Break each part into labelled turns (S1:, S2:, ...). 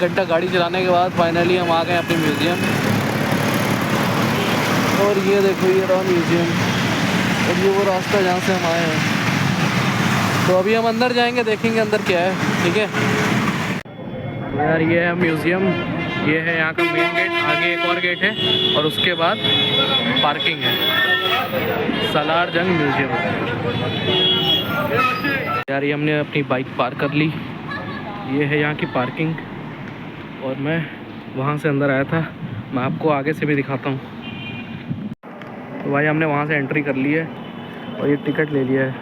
S1: घंटा गाड़ी चलाने के बाद फाइनली हम आ गए अपने म्यूज़ियम। और ये देखो ये रहा म्यूज़ियम, और ये वो रास्ता जहाँ से हम आए हैं। तो अभी हम अंदर जाएंगे, देखेंगे अंदर क्या है। ठीक है यार, ये है म्यूज़ियम, ये है यहाँ का मेन गेट। आगे एक और गेट है और उसके बाद पार्किंग है। सालार जंग म्यूज़ियम। यार ये हमने अपनी बाइक पार्क कर ली, ये है यहाँ की पार्किंग। और मैं वहाँ से अंदर आया था, मैं आपको आगे से भी दिखाता हूँ। तो भाई हमने वहाँ से एंट्री कर ली है और ये टिकट ले लिया है।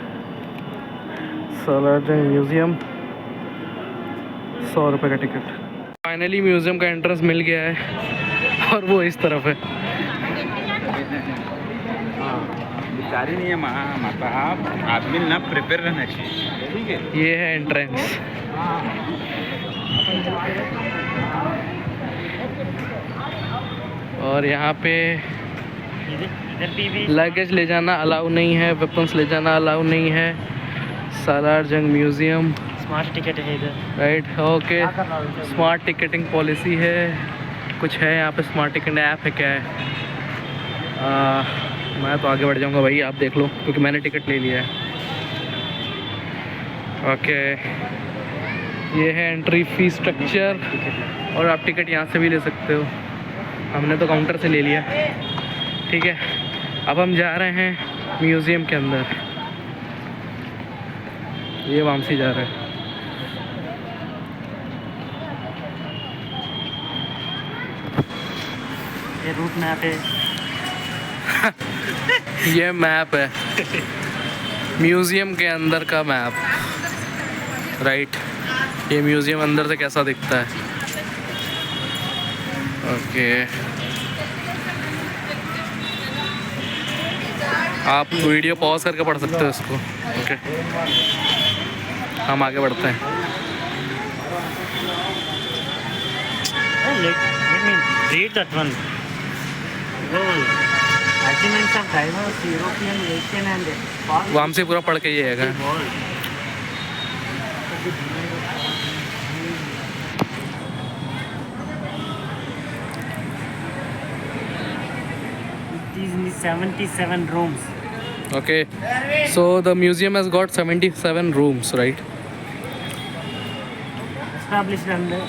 S1: सालार जंग म्यूज़ियम, 100 रुपये का टिकट। फाइनली म्यूज़ियम का एंट्रेंस मिल गया है और वो इस तरफ है।
S2: बेचारी नहीं है माता, आदमी ना प्रिपेयर रहना चाहिए। ठीक है,
S1: ये है एंट्रेंस। और यहाँ पे लगेज ले जाना अलाउ नहीं है, वेपन्स ले जाना अलाउ नहीं है। सालार जंग म्यूज़ियम।
S3: स्मार्ट टिकट है इधर,
S1: right, okay. Smart ticketing policy है, कुछ है यहाँ पे। स्मार्ट टिकट ऐप है क्या है? मैं तो आगे बढ़ जाऊँगा भाई, आप देख लो, क्योंकि मैंने टिकट ले लिया है। ओके, ये है एंट्री फी स्ट्रक्चर, और आप टिकट यहाँ से भी ले सकते हो। हमने तो काउंटर से ले लिया। ठीक है, अब हम जा रहे हैं म्यूज़ियम के अंदर। ये वामसी जा रहा है।
S3: ये रूट मैप है।
S1: ये मैप है म्यूज़ियम के अंदर का मैप। राइट, ये म्यूज़ियम अंदर से कैसा दिखता है। ओके, आप वीडियो पॉज करके पढ़ सकते हो इसको। ओके, हम आगे बढ़ते हैं।
S3: Let me read that one. Well, achievements of diverse European, Asian and far
S1: वहाँ से पूरा पढ़ के ये है।
S3: world. It is in the 77 rooms.
S1: Okay, so the museum has got 77 rooms, right?
S3: Established in the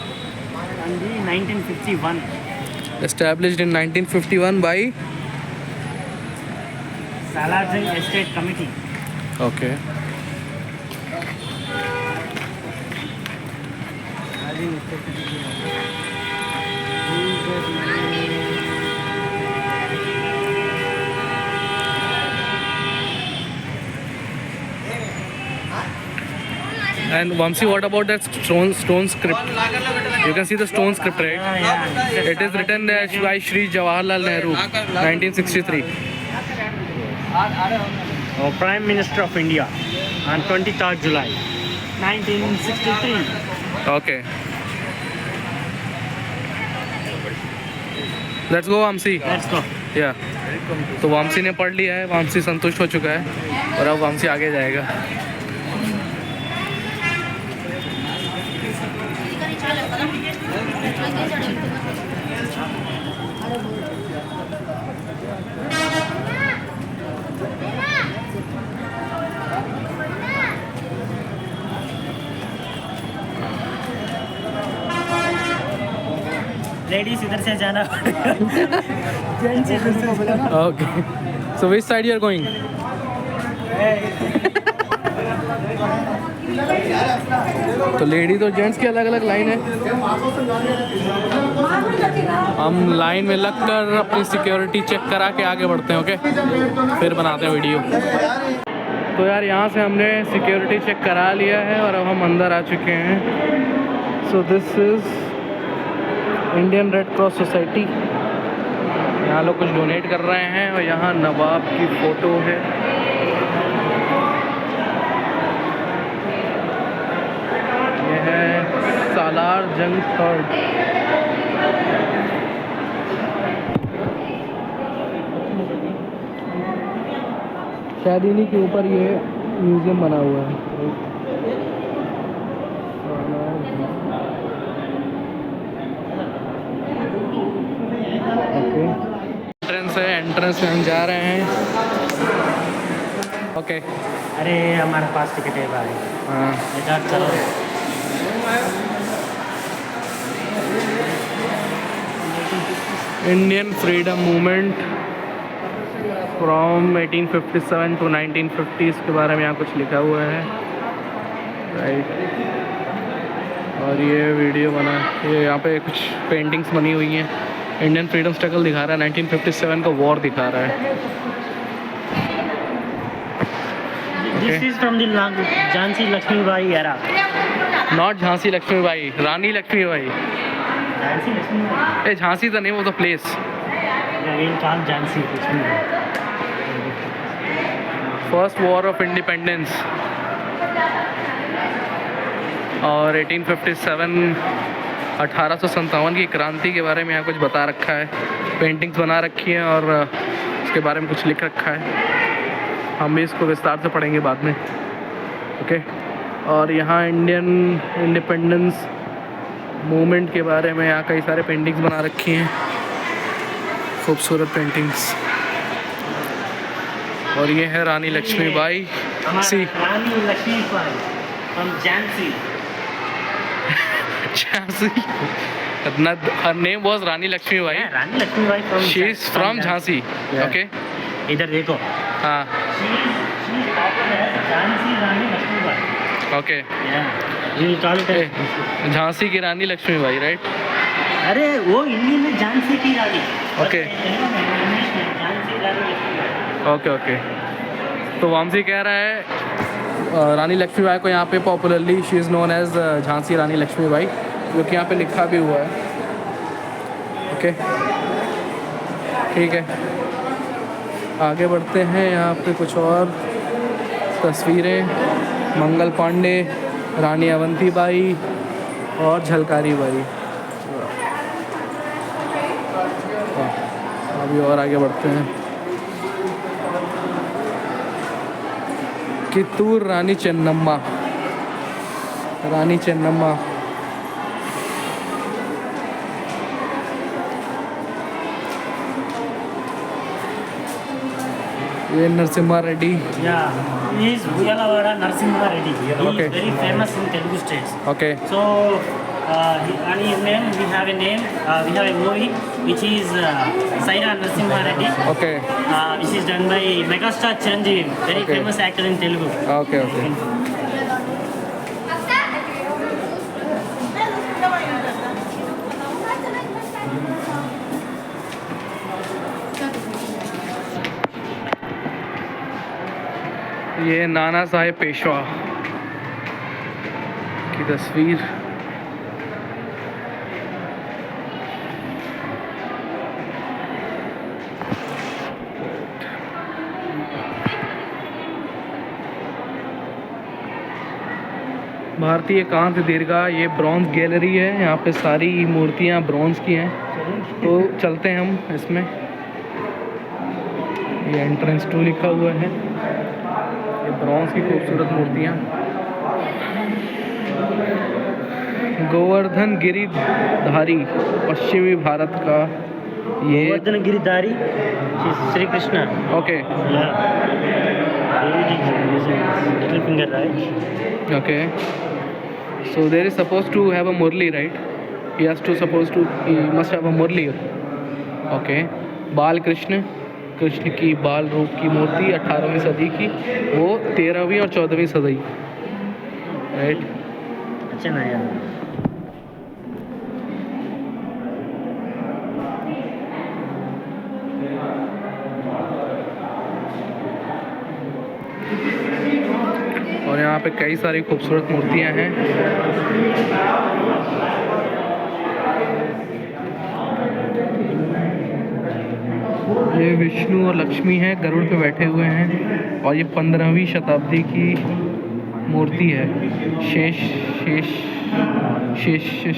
S3: 1951.
S1: Established in 1951 by?
S3: Salar Jung Estate Committee.
S1: Okay. And Vamsi, what about that stone script? You can see the stone script, right?
S3: Yeah.
S1: It is written by Shri Jawaharlal Nehru, 1963.
S3: Prime Minister of India on 23rd July 1963.
S1: Okay. Let's go, Vamsi.
S3: Let's go.
S1: या तो वामसी ने पढ़ लिया है, वामसी संतुष्ट हो चुका है और अब वामसी आगे जाएगा।
S3: लेडीज इधर से जाना जेंट्स इधर से जाना।
S1: Okay, so which side you are going? तो लेडीज और जेंट्स की अलग अलग लाइन है। हम लाइन में लगकर अपनी सिक्योरिटी चेक करा के आगे बढ़ते हैं। ओके, फिर बनाते हैं वीडियो। तो यार यहाँ से हमने सिक्योरिटी चेक करा लिया है और अब हम अंदर आ चुके हैं। So this is Indian red cross society. यहाँ लोग कुछ डोनेट कर रहे हैं और यहाँ नवाब की फ़ोटो है। ये है सालार जंग थर्ड। शायद इन्हीं के ऊपर ये म्यूज़ियम बना हुआ है। एंट्रेंस में हम जा रहे हैं। ओके।
S3: अरे हमारे पास टिकट है भाई।
S1: हाँ
S3: इधर चलो।
S1: Indian freedom movement from 1857 to 1950 के बारे में यहाँ कुछ लिखा हुआ है, राइट। और ये वीडियो बना, ये यहाँ पे कुछ पेंटिंग्स बनी हुई हैं। इंडियन फ्रीडम स्ट्रगल दिखा रहा है, 1957 का वॉर दिखा रहा है।
S3: This is from the Jhansi Lakshmibai era.
S1: Not Jhansi Lakshmibai, Rani Lakshmibai.
S3: Jhansi Lakshmibai.
S1: A Jhansi the name of the place.
S3: Yeah, we'll call Jhansi Lakshmibai.
S1: First war of independence और 1857 1857 की क्रांति के बारे में यहाँ कुछ बता रखा है। पेंटिंग्स बना रखी हैं और उसके बारे में कुछ लिख रखा है। हम भी इसको विस्तार से पढ़ेंगे बाद में, ओके। और यहाँ इंडियन इंडिपेंडेंस मूवमेंट के बारे में यहाँ कई सारे पेंटिंग्स बना रखी हैं, खूबसूरत पेंटिंग्स। और ये है Rani Lakshmibai. See
S3: Rani Lakshmibai from Jhansi.
S1: Jhansi, her name was Rani Lakshmibai.
S3: Yeah, Rani Lakshmibai from.
S1: She is from Jhansi,
S3: Yeah.
S1: Okay.
S3: इधर देखो.
S1: हाँ
S3: She is popular as Jhansi Rani Lakshmibai.
S1: Okay.
S3: Yeah. We will call it as.
S1: Jhansi की रानी Lakshmibai, right.
S3: अरे वो हिंदी में झांसी की रानी.
S1: Okay.
S3: English में Jhansi Rani Lakshmibai.
S1: Okay okay. तो वामसी कह रहा है रानी लक्ष्मीबाई को यहाँ पे popularly she is known as Jhansi Rani Lakshmibai, जो कि यहाँ पे लिखा भी हुआ है, ओके। ठीक है, आगे बढ़ते हैं। यहाँ पे कुछ और तस्वीरें, मंगल पांडे, रानी अवंतीबाई और झलकारी बाई। अभी और आगे बढ़ते हैं। कित्तूर रानी चेन्नम्मा, रानी चेन्नम्मा। ये Narasimha Reddy.
S3: Yeah, he is Uyalavada Narasimha Reddy. He
S1: Okay.
S3: is very famous in Telugu states.
S1: Okay
S3: So, and his name, we have a name, we have a movie which is Saira Narasimha Reddy,
S1: okay
S3: which is done by megastar Chiranjeevi, very
S1: Okay.
S3: famous actor in Telugu.
S1: Okay okay. ये नाना साहेब पेशवा की तस्वीर। भारतीय कांस्य दीर्घा, ये bronze gallery है। यहाँ पे सारी मूर्तियाँ ब्रॉन्ज की हैं। तो चलते हैं हम इसमें। ये एंट्रेंस 2 लिखा हुआ है। ये ब्रॉन्ज की खूबसूरत मूर्तियाँ। गोवर्धन गिरिधारी पश्चिमी भारत का ये
S3: Govardhan Giridhari, Sri Krishna.
S1: Okay
S3: Yeah. Little finger, right?
S1: Okay. So there is suppose to have a murli, right? He has to suppose to he must have a murli, okay. Bal Krishna, Krishna की बाल रूप की मूर्ति 18वीं सदी की, वो 13वीं और 14वीं सदी, राइट।
S3: अच्छा ना यार.
S1: और यहाँ पे कई सारी खूबसूरत मूर्तियाँ हैं। ये विष्णु और लक्ष्मी हैं, गरुड़ पे बैठे हुए हैं। और ये 15वीं शताब्दी की मूर्ति है। शेष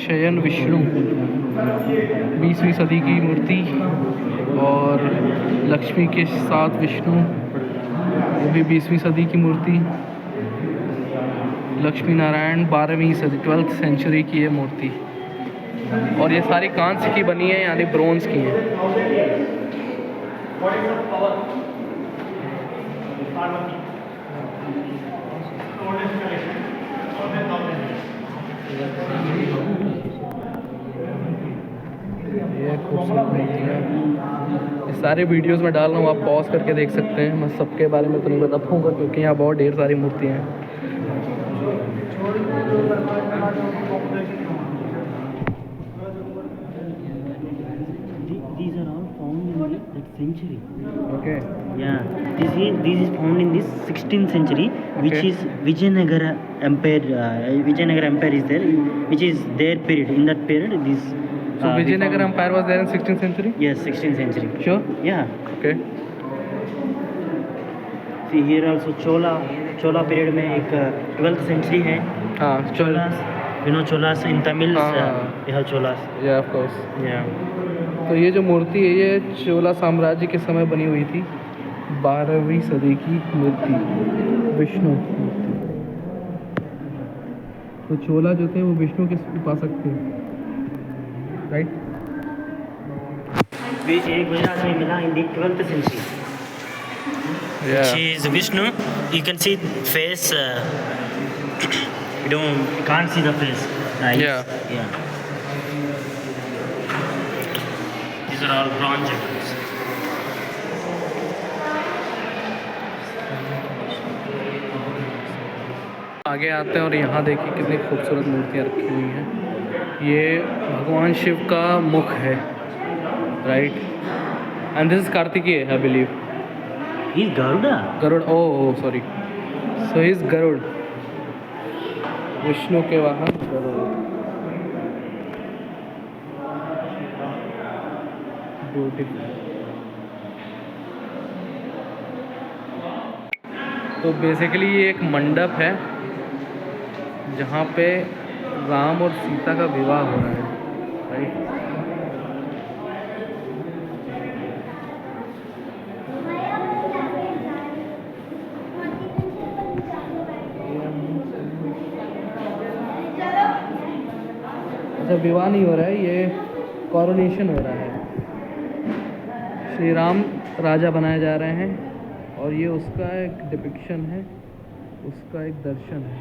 S1: शयन विष्णु, 20वीं सदी की मूर्ति। और लक्ष्मी के साथ विष्णु, वो भी 20वीं सदी की मूर्ति। लक्ष्मी नारायण 12वीं सदी 12th सेंचुरी की ये मूर्ति। और ये सारी कांस्य की बनी है, यानी ब्रोंज की है।
S3: Bodies of power. Parvati. Oldest collection. 1000 years.
S1: ये खूबसूरत मूर्तियाँ, ये सारे वीडियोस में डाल रहा हूँ, आप पॉज करके देख सकते हैं। मैं सबके बारे में तो नहीं बता पाऊँगा क्योंकि यहाँ बहुत ढेर सारी मूर्तियाँ हैं।
S3: These are all found in that century.
S1: Okay
S3: Yeah, this is found in this 16th century, which
S1: Okay.
S3: is Vijayanagara Empire. Vijayanagara Empire is there, which is their period. In that period, this.
S1: So
S3: we
S1: Vijayanagara
S3: found-
S1: empire was there in 16th century?
S3: Yes, 16th century.
S1: Sure?
S3: Yeah.
S1: Okay
S3: See here also Chola period में एक 12th century है.
S1: हाँ चल
S3: Cholas, you know Cholas in Tamil.
S1: हाँ.
S3: We have Cholas.
S1: या of course.
S3: Yeah.
S1: तो ये जो मूर्ति है ये चोला साम्राज्य के समय बनी हुई थी, 12वीं सदी की मूर्ति, विष्णु मूर्ति। तो चोला जो थे वो विष्णु के उपासक थे, राइट?
S3: Which एक गुजरात में मिला in the 12th century. She is Vishnu. You can see face. You can't see the face. Right?
S1: Yeah.
S3: Yeah. These are all bronze icons.
S1: आगे आते हैं और यहाँ देखिए कितनी खूबसूरत मूर्तियाँ रखी हुई हैं। ये भगवान शिव का मुख है, right? And this is Kartikeya, I believe.
S3: He's Garuda.
S1: Garuda, oh sorry, so is Garuda, Vishnu के वाहन गरुड़। ब्यूटीफुल। तो बेसिकली ये एक मंडप है जहाँ पे राम और सीता का विवाह हो रहा है, राइट? अच्छा, विवाह नहीं हो रहा है, ये कॉरोनेशन हो रहा है। श्री राम राजा बनाए जा रहे हैं और ये उसका एक डिपिक्शन है, उसका एक दर्शन है।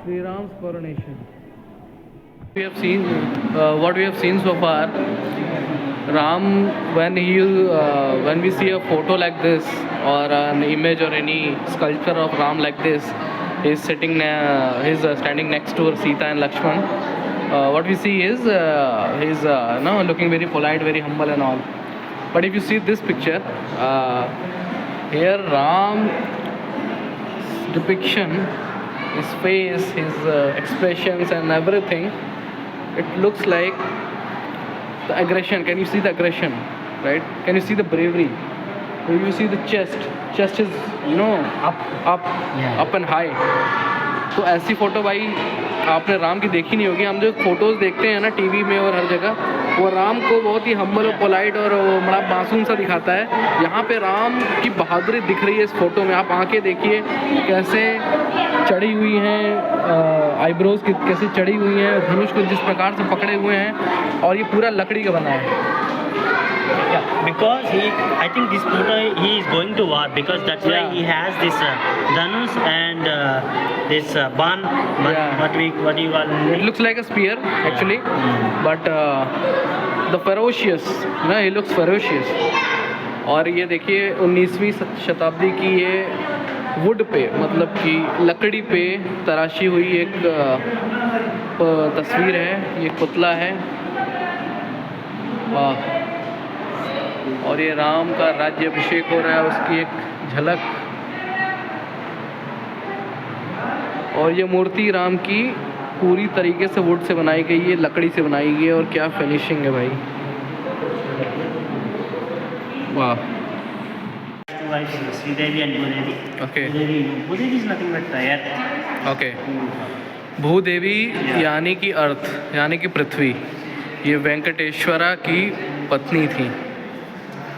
S1: Sri Ram's coronation. We have seen what we have seen so far. Ram, when we see a photo like this or an image or any sculpture of Ram like this, he's sitting, he's standing next to Sita and Lakshman. What we see is he's looking very polite, very humble and all. But if you see this picture, here Ram's depiction, his face, his expressions and everything, it looks like the aggression. Can you see the aggression, right? Can you see the bravery? If you see the chest is up and high. तो ऐसी photo भाई आपने राम की देखी नहीं होगी। हम जो फ़ोटोज़ देखते हैं ना टीवी में और हर जगह, वो राम को बहुत ही हम्बल और पोलाइट और बड़ा मासूम सा दिखाता है। यहाँ पे राम की बहादुरी दिख रही है इस फ़ोटो में। आप आंखें देखिए कैसे चढ़ी हुई हैं, आईब्रोज कैसे चढ़ी हुई हैं, धनुष को जिस प्रकार से पकड़े हुए हैं, और ये पूरा लकड़ी का बना है।
S3: Yeah, because I think this photo he is going to war, because that's why he has this dhanush and this ban.
S1: Yeah.
S3: What you call
S1: It looks like a spear actually, but the ferocious, he looks ferocious. और ये देखिए 19वीं शताब्दी की ये would पे, मतलब कि लकड़ी पे तराशी हुई एक तस्वीर है। ये पुतला है, वाह। और ये राम का राज्याभिषेक हो रहा है, उसकी एक झलक। और ये मूर्ति राम की पूरी तरीके से वुड से बनाई गई है, लकड़ी से बनाई गई है, और क्या फिनिशिंग है भाई, वाह।
S3: Sridevi and Bhudevi.
S1: Okay.
S3: Bhudevi is nothing but earth.
S1: Okay, Bhudevi यानी कि अर्थ, यानी कि पृथ्वी। ये वेंकटेश्वरा की पत्नी थी,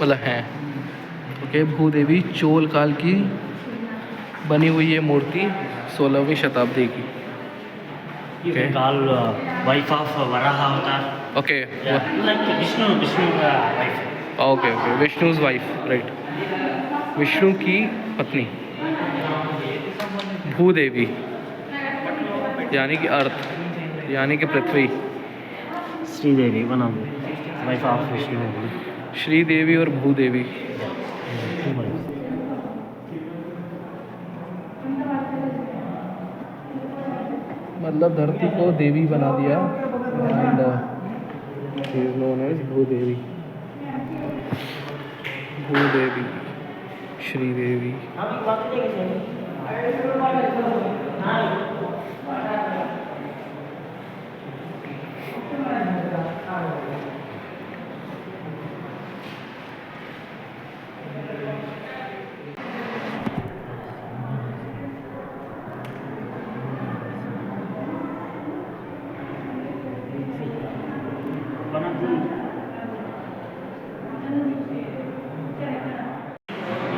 S1: मतलब हैं। ओके, भूदेवी चोल काल की बनी हुई ये मूर्ति 16वीं शताब्दी की।
S3: You can call wife of Varaha Avatar.
S1: Okay
S3: Yeah, like Vishnu wife.
S1: Okay okay Vishnu's wife, right, Vishnu की पत्नी भूदेवी, यानी कि अर्थ, यानी कि पृथ्वी।
S3: Sridevi, one of the wife of Vishnu.
S1: Shri देवी और भूदेवी।
S3: Two wives.
S1: मतलब धरती को देवी बना दिया and known as Bhudevi, Bhudevi, Sridevi.
S3: One of the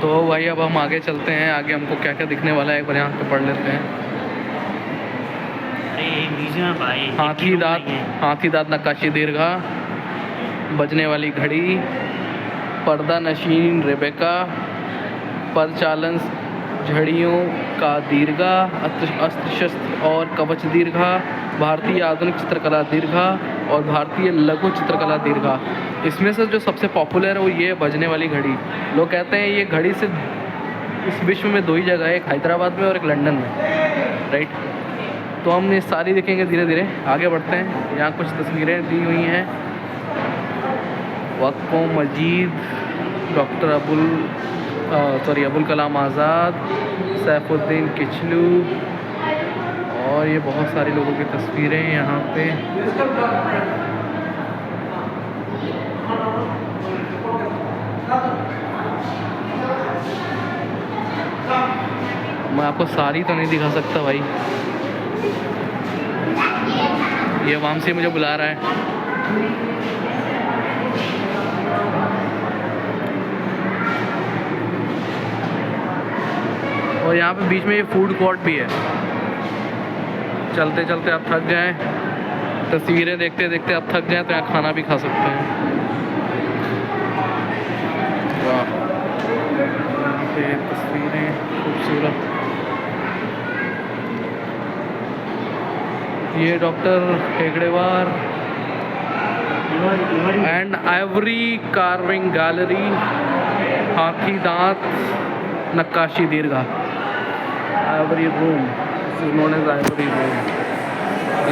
S1: तो भाई अब हम आगे चलते हैं, आगे हमको क्या क्या दिखने वाला है एक बार यहाँ पे पढ़ लेते हैं।
S3: अरे म्यूजियम भाई,
S1: हाथी दांत, हाथी दांत नक्काशी दीर्घा, बजने वाली घड़ी, पर्दा नशीन रेबेका, पदचालन झड़ियों का दीर्घा, अस्त्र शस्त्र और कवच दीर्घा, भारतीय आधुनिक चित्रकला दीर्घा और भारतीय लघु चित्रकला दीर्घा। इसमें से जो सबसे पॉपुलर है वो ये बजने वाली घड़ी। लोग कहते हैं ये घड़ी सिर्फ इस विश्व में 2 ही जगह है, एक हैदराबाद में और एक लंदन में, राइट। तो हम ये सारी देखेंगे धीरे धीरे, आगे बढ़ते हैं। यहाँ कुछ तस्वीरें दी हुई हैं। वक्फ मजीद, डॉक्टर अबुल कलाम आज़ाद, सैफुद्दीन किचलू, और ये बहुत सारे लोगों की तस्वीरें यहाँ पे। मैं आपको सारी तो नहीं दिखा सकता भाई, ये वहाँ से मुझे बुला रहा है। और यहाँ पे बीच में ये फूड कोर्ट भी है। चलते चलते आप थक जाएं, तस्वीरें देखते देखते आप थक जाएं तो यहाँ खाना भी खा सकते हैं। वाह, ये तस्वीरें खूबसूरत। ये डॉक्टर हेगड़ेवार एंड आइवरी कार्विंग गैलरी, हाथी दांत नक्काशी दीर्घा, ivory room, known as ivory room.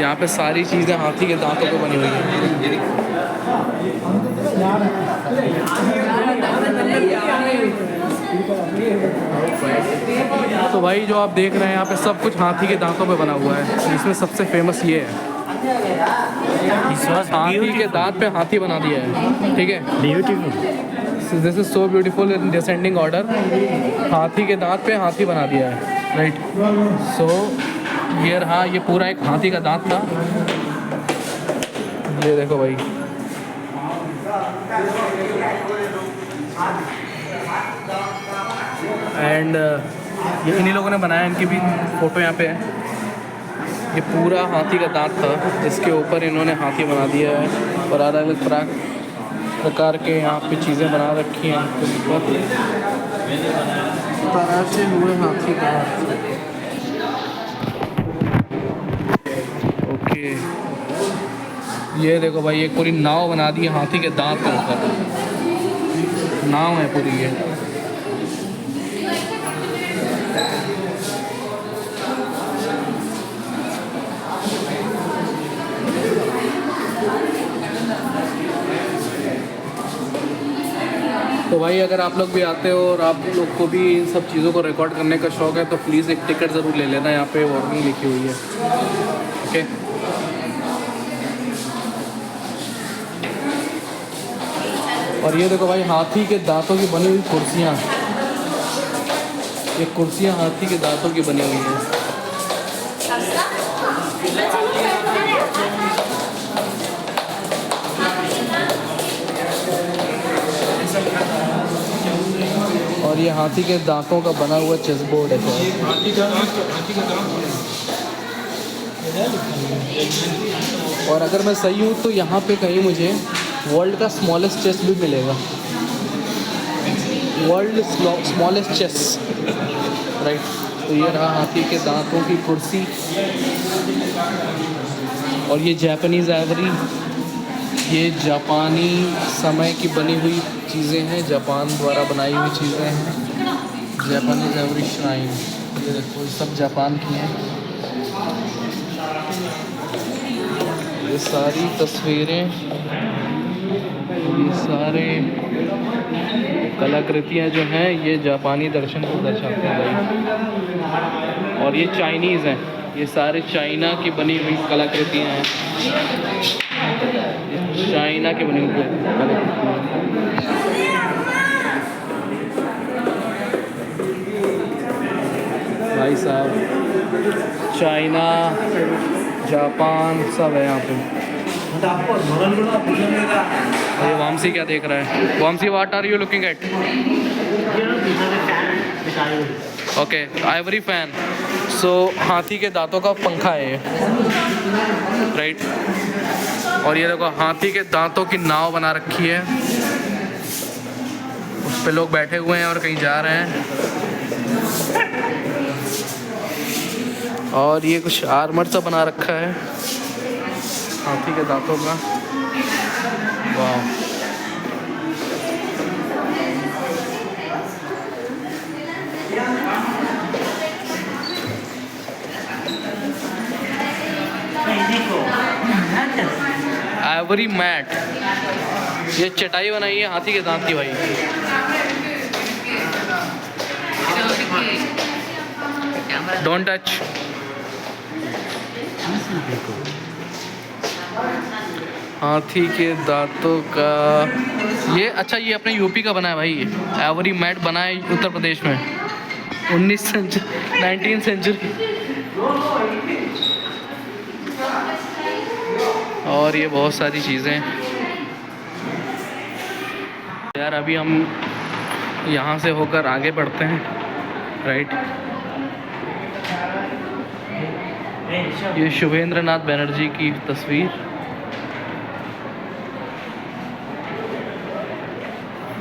S1: यहाँ पे सारी चीज़ें हाथी के दांतों पे बनी हुई हैं। तो भाई जो आप देख रहे हैं यहाँ पे सब कुछ हाथी के दांतों पे बना हुआ है। इसमें सबसे फेमस ये है, हाथी के दांत पे हाथी बना दिया है, ठीक है।
S3: Beautiful,
S1: this is so beautiful in descending order. हाथी के दांत पे हाथी बना दिया है, राइट। सो ये रहा, ये पूरा एक हाथी का दांत था। ये देखो भाई, एंड ये इन्हीं लोगों ने बनाया, इनकी भी फ़ोटो यहाँ पे है। ये पूरा हाथी का दांत था, इसके ऊपर इन्होंने हाथी बना दिया है और अलग अलग प्रकार के यहाँ पे चीज़ें बना रखी हैं तराशे हुए हाथी का। ओके, ये देखो भाई, एक पूरी नाव बना दी है हाथी के दांत के ऊपर। नाव है पूरी ये। तो भाई अगर आप लोग भी आते हो और आप लोग को भी इन सब चीज़ों को रिकॉर्ड करने का शौक़ है तो प्लीज़ एक टिकट ज़रूर ले लेना। यहाँ पे वार्निंग लिखी हुई है, ओके। और ये देखो भाई, हाथी के दांतों की बनी हुई कुर्सियाँ। ये कुर्सियाँ हाथी के दांतों की बनी हुई हैं। और ये हाथी के दांतों का बना हुआ चेस बोर्ड है। और अगर मैं सही हूँ तो यहाँ पे कहीं मुझे वर्ल्ड का स्मॉलेस्ट चेस भी मिलेगा, वर्ल्ड स्मॉलेस्ट चेस, राइट। तो ये रहा हाथी के दांतों की कुर्सी, और ये जापानीज़ आइवरी, ये जापानी समय की बनी हुई चीज़ें हैं, जापान द्वारा बनाई हुई चीज़ें हैं। जापानीज़ आइवरी श्राइन, ये देखो ये सब जापान की हैं। ये सारी तस्वीरें, ये सारे कलाकृतियाँ जो हैं ये जापानी दर्शन को दर्शाते हैं भाई। और ये चाइनीज़ हैं, ये सारे चाइना की बनी हुई कलाकृतियाँ हैं, ये चाइना की बनी हुई कलाकृतियाँ भाई साहब। चाइना, जापान सब है यहाँ पे। ये वामसी क्या देख रहा है? Vamsi, what are you looking at? Okay, ivory fan. So हाथी के दांतों का पंखा है ये, राइट। और ये देखो हाथी के दांतों की नाव बना रखी है, उस पे लोग बैठे हुए हैं और कहीं जा रहे हैं। और ये कुछ आर्मर सा बना रखा है हाथी के दांतों का। वाह, आइवरी मैट, ये चटाई बनाई है हाथी के दांत की भाई। Don't touch. हाथी के दांतों का ये, अच्छा ये अपने यूपी का बना है भाई। ये आइवरी मैट बना है उत्तर प्रदेश में 19th सेंचुरी। और ये बहुत सारी चीज़ें यार। अभी हम यहाँ से होकर आगे बढ़ते हैं, राइट। ये शुभेंद्र नाथ बनर्जी की तस्वीर।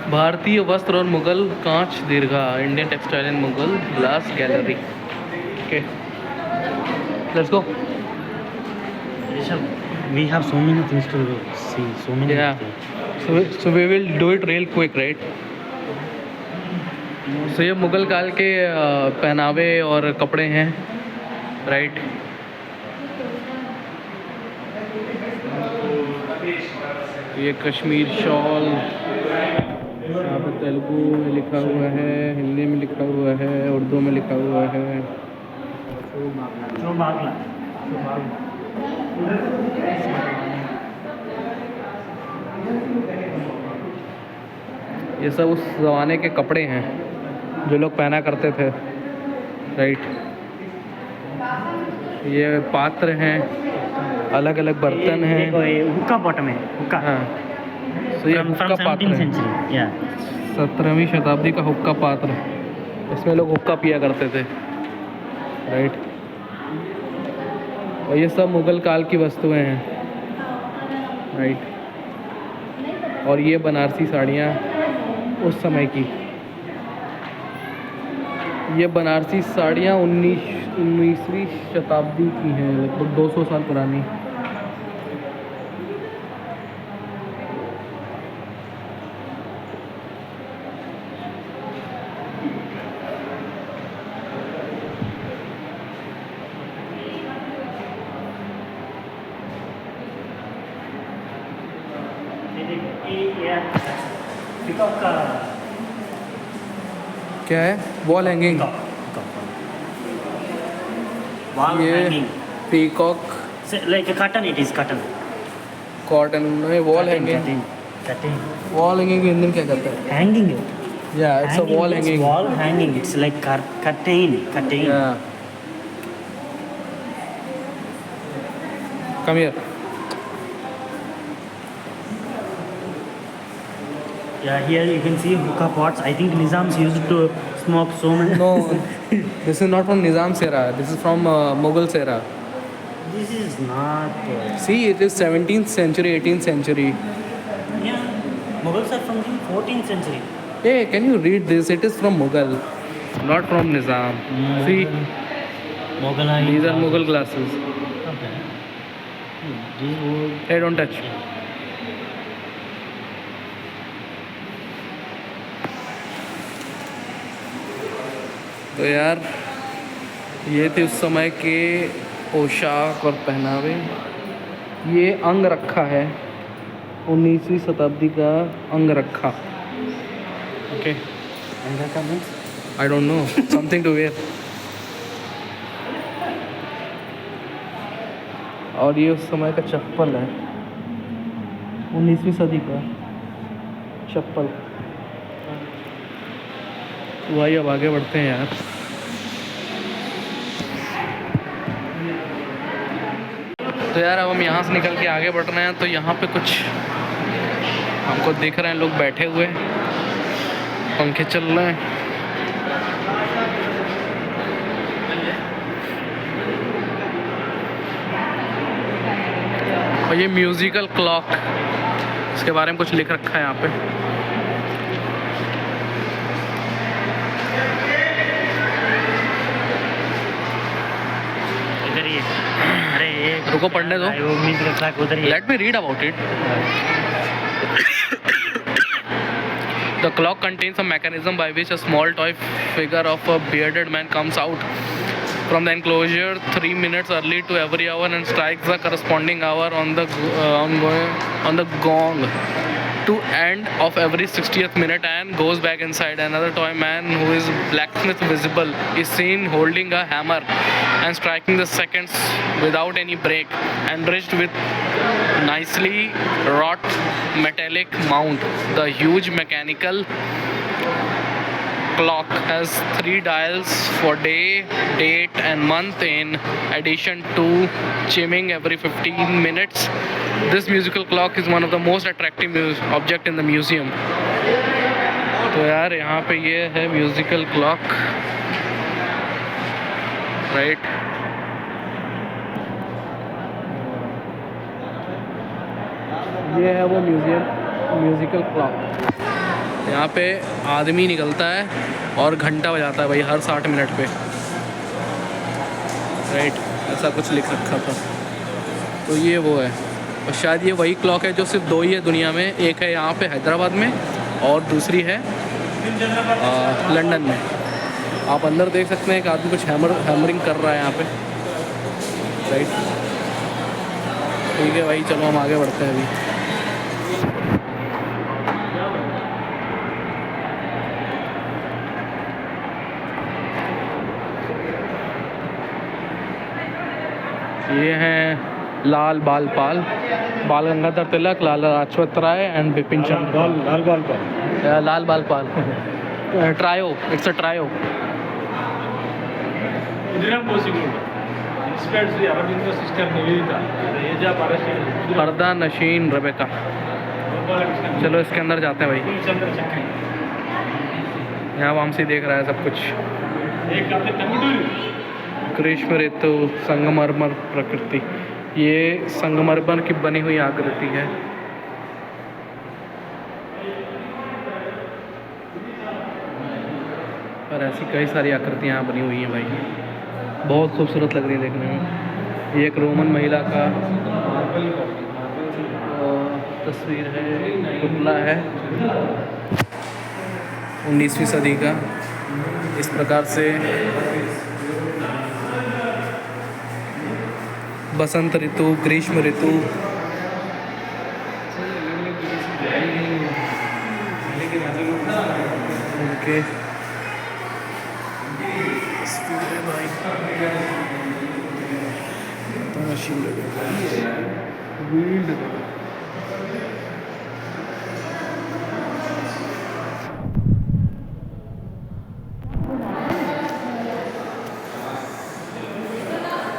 S1: भारतीय वस्त्र और मुगल कांच दीर्घा, Indian textile and Mughal glass gallery. Okay, let's go.
S3: We have so many things to see, so many things.
S1: So we will do it real quick, right? So ये मुगल काल के पहनावे और कपड़े हैं, राइट। ये कश्मीर शॉल, यहाँ पर तेलुगु में लिखा हुआ है, हिंदी में लिखा हुआ है, उर्दू में लिखा हुआ है। ये सब उस ज़माने के कपड़े हैं जो लोग पहना करते थे, राइट। ये पात्र हैं, अलग अलग बर्तन हैं।
S3: हुक्का बॉटम है, हुक्का।
S1: हाँ, तो ये हुक्का पात्र है, 17वीं शताब्दी का हुक्का पात्र। इसमें लोग हुक्का पिया करते थे, राइट। और ये सब मुग़ल काल की वस्तुएं हैं, राइट। और ये बनारसी साड़ियाँ उस समय की, ये बनारसी साड़ियाँ 19वीं शताब्दी की हैं, लगभग 200 साल पुरानी। क्या है? Wall hanging. ये peacock,
S3: like a curtain, it is curtain.
S1: Cotton में wall hanging. Wall hanging Hindi में क्या कहते हैं?
S3: Hanging.
S1: या it's a wall
S3: Hanging is
S1: hanging.
S3: wall hanging. It's like curtain.
S1: Come here.
S3: Yeah, here you can see hookah pots. I think Nizams used to smoke so many.
S1: No, this is not from Nizam's era. This is from Mughals era.
S3: This this is not.
S1: See, it is 17th century, 18th century.
S3: Yeah, Mughals are from the 14th century.
S1: Hey, can you read this? It is from Mughal, not from Nizam. See,
S3: Mughal.
S1: these are Mughal glasses.
S3: Okay. These would.
S1: Hey, don't touch. तो यार ये थे उस समय के पोशाक और पहनावे। ये अंग रखा है 19वीं शताब्दी का अंग रखा। Okay, I don't know, something to wear. और ये उस समय का चप्पल है 19वीं सदी का चप्पल। तो भाई अब आगे बढ़ते हैं यार। तो यार अब हम यहाँ से निकल के आगे बढ़ रहे हैं। तो यहाँ पे कुछ हमको दिख रहे हैं लोग बैठे हुए, पंखे चल रहे हैं। और ये म्यूजिकल क्लॉक, इसके बारे में कुछ लिख रखा है यहाँ पे। रुको पढ़ने दो। Let me read about it. The clock contains a mechanism by which a small toy figure of a bearded man comes out from the enclosure 3 minutes early to every hour and strikes the corresponding hour on the gong to end of every 60th minute and goes back inside. Another toy man who is blacksmith visible is seen holding a hammer and striking the seconds without any break, enriched with nicely wrought metallic mount. The huge mechanical clock has 3 dials for day, date and month in addition to chiming every 15 minutes. This musical clock is one of the most attractive object in the museum. तो यार यहाँ पे ये है musical clock, right. ये है वो musical clock. यहाँ पे आदमी निकलता है और घंटा बजाता है भाई हर 60 मिनट पे, राइट। ऐसा कुछ लिख रखा था। तो ये वो है, और शायद ये वही क्लॉक है जो सिर्फ 2 ही है दुनिया में। एक है यहाँ पे हैदराबाद में और दूसरी है लंदन में। आप अंदर देख सकते हैं एक आदमी कुछ हैमरिंग कर रहा है यहाँ पे, राइट। ठीक है भाई, चलो हम आगे बढ़ते हैं अभी। ये हैं लाल बाल पाल, बाल गंगाधर तिलक, लाला लाजपत राय एंड बिपिन चंद्र। लाल बाल पाल ट्रायो, इट्स अ ट्रायो। पर्दा नशीन रेबेका। चलो इसके अंदर जाते हैं भाई। यहाँ वामसी देख रहा है सब कुछ। ग्रीष्म ऋतु, संगमरमर प्रकृति। ये संगमरमर की बनी हुई आकृति है। और ऐसी कई सारी आकृतियाँ यहाँ बनी हुई हैं भाई, बहुत खूबसूरत लग रही है देखने में। ये एक रोमन महिला का तस्वीर है, पुतला है 19वीं सदी का। इस प्रकार से बसंत ऋतु, ग्रीष्म ऋतु, उनके तस्वीर है भाई।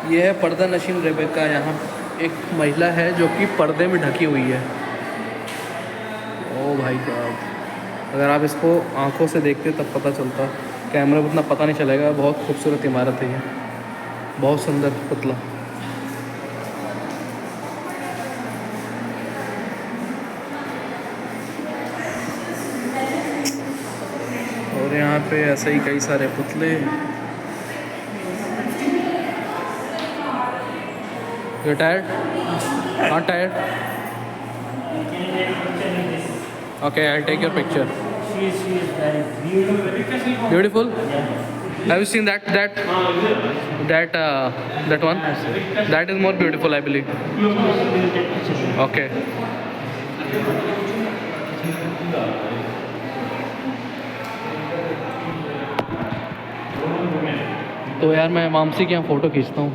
S1: ये है पर्दा नशीन रेबेका। यहाँ एक महिला है जो कि पर्दे में ढकी हुई है। ओ भाई साहब, अगर आप इसको आंखों से देखते तब पता चलता, कैमरे में उतना पता नहीं चलेगा। बहुत खूबसूरत इमारत है ये, बहुत सुंदर पुतला। और यहाँ पे ऐसे ही कई सारे पुतले। You tired? Not tired? Okay, I take your picture.
S3: She is very beautiful.
S1: Beautiful?
S3: Yeah.
S1: Have you seen that one? That is more beautiful, I believe. Okay. तो यार मैं मामसी के यहाँ फ़ोटो खींचता हूँ।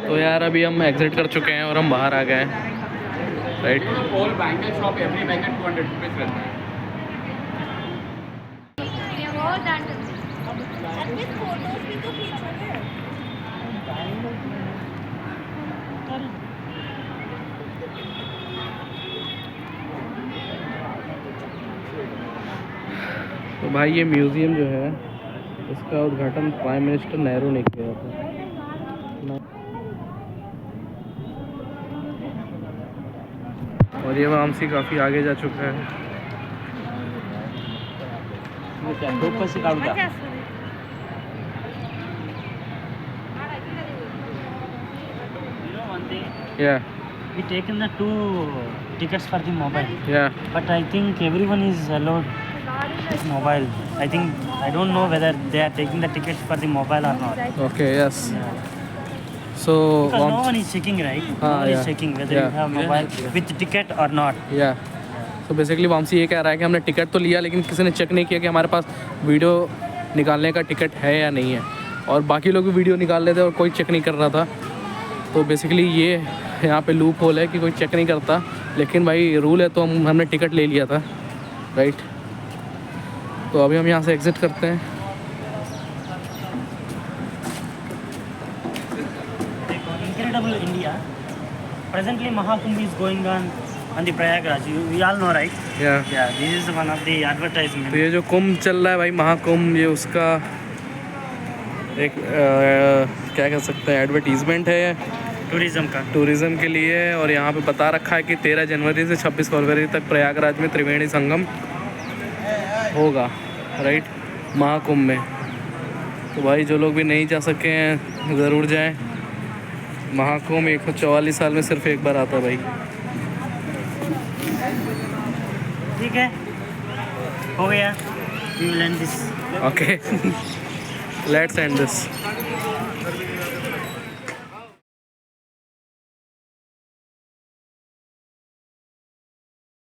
S1: तो यार अभी हम एग्जिट कर चुके हैं और हम बाहर आ गए हैं, right?
S2: All bangle shop, every bangle 200 rupees रहता है।
S1: तो भाई ये म्यूज़ियम जो है इसका उद्घाटन प्राइम मिनिस्टर नेहरू ने किया था। और ये वामसी काफ़ी आगे जा चुका है। Yeah,
S3: We taken the 2 tickets for the mobile,
S1: yeah.
S3: but I think everyone is allowed mobile. I don't know whether they are taking the tickets for the mobile or not.
S1: Okay, yes.
S3: Yeah.
S1: So,
S3: Because no one is checking, right? No one
S1: yeah.
S3: is checking whether
S1: Yeah.
S3: you have mobile with ticket or not.
S1: या तो basically Vamsi ये कह रहा है कि हमने ticket तो लिया लेकिन किसी ने चेक नहीं किया कि हमारे पास वीडियो निकालने का टिकट है या नहीं है, और बाकी लोग भी वीडियो निकाल लेते और कोई चेक नहीं कर रहा था। तो बेसिकली ये यहाँ पे लूप होल है कि कोई चेक नहीं करता, लेकिन भाई रूल है तो हमने टिकट ले लिया था, राइट? तो अभी हम यहाँ से एग्ज़िट करते हैं।
S3: Incredible India. Presently, Mahakumbh is going on the Prayagraj. We all know, right?
S1: या
S3: Yeah, this is one of the advertisements.
S1: तो ये जो कुंभ चल रहा है भाई, महाकुंभ, ये उसका एक क्या कह सकते हैं, एडवर्टीज़मेंट है
S3: Tourism का.
S1: टूरिज़्म के लिए। और यहाँ पे बता रखा है कि 13 जनवरी से 26 फरवरी तक प्रयागराज में त्रिवेणी संगम होगा, राइट? महाकुंभ में। तो भाई जो लोग भी नहीं जा सके हैं ज़रूर जाएं। महाकुंभ 144 साल में सिर्फ एक बार आता है भाई।
S3: ठीक है, हो गया. We will end this.
S1: Okay, let's end this.